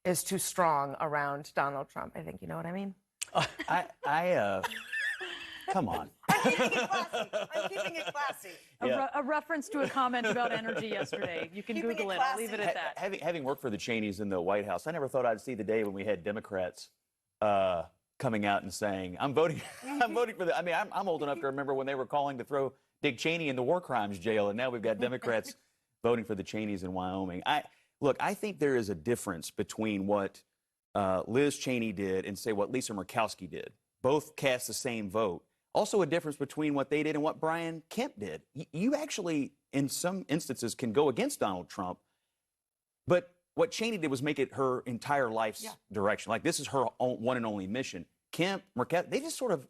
is too strong around Donald Trump. I think you know what I mean. Come on. I'm keeping it classy. I'm keeping it classy. Yeah. A reference to a comment about energy yesterday. You can Google it. I'll leave it at that. Having worked for the Cheneys in the White House, I never thought I'd see the day when we had Democrats coming out and saying, I'm voting for the, I mean, I'm old enough to remember when they were calling to throw Dick Cheney in the war crimes jail, and now we've got Democrats voting for the Cheneys in Wyoming. Look, I think there is a difference between what Liz Cheney did and, say, what Lisa Murkowski did. Both cast the same vote. Also a difference between what they did and what Brian Kemp did. You actually, in some instances, can go against Donald Trump, but what Cheney did was make it her entire life's direction. Like, this is her one and only mission. Kemp, Murkowski, they just sort of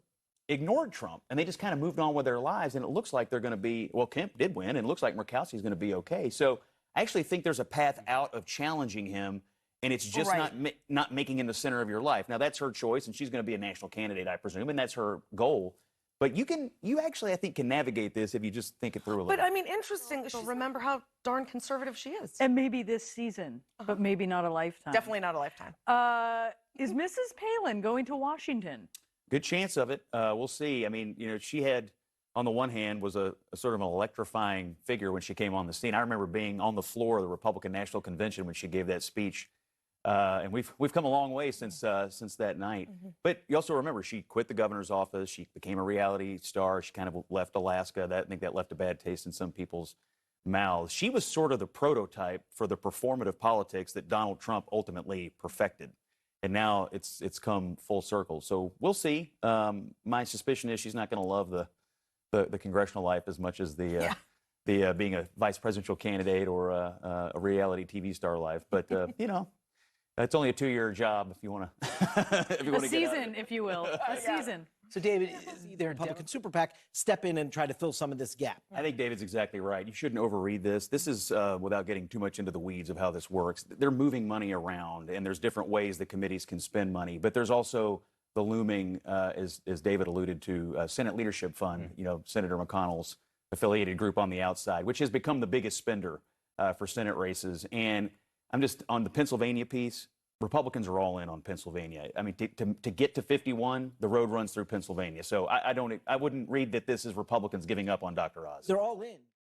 ignored Trump, and they just kind of moved on with their lives, and it looks like they're going to be, well, Kemp did win, and it looks like Murkowski's going to be okay. So I actually think there's a path out of challenging him, and it's just not making him the center of your life. Now, that's her choice, and she's going to be a national candidate, I presume, and that's her goal. But you actually, I think, can navigate this if you just think it through a little. But I mean, interesting. Remember how darn conservative she is. And maybe this season, but maybe not a lifetime. Definitely not a lifetime. Is Mrs. Palin going to Washington? Good chance of it. We'll see. I mean, you know, she had, on the one hand, was a sort of an electrifying figure when she came on the scene. I remember being on the floor of the Republican National Convention when she gave that speech. And we've come a long way since that night. But you also remember she quit the governor's office. She became a reality star. She kind of left Alaska. I think that left a bad taste in some people's mouths. She was sort of the prototype for the performative politics that Donald Trump ultimately perfected. And now it's come full circle. So we'll see. My suspicion is she's not going to love the congressional life as much as the being a vice presidential candidate or a reality TV star life. But you know. It's only a 2-year job if you want to. A season, if you will. A season. So, David, is either Republican super PAC step in and try to fill some of this gap? I think David's exactly right. You shouldn't overread this. This is, without getting too much into the weeds of how this works, they're moving money around, and there's different ways that committees can spend money. But there's also the looming, as David alluded to, Senate Leadership Fund, you know, Senator McConnell's affiliated group on the outside, which has become the biggest spender for Senate races. And I'm just on the Pennsylvania piece. Republicans are all in on Pennsylvania. I mean, to get to 51, the road runs through Pennsylvania. So I wouldn't read that this is Republicans giving up on Dr. Oz. They're all in.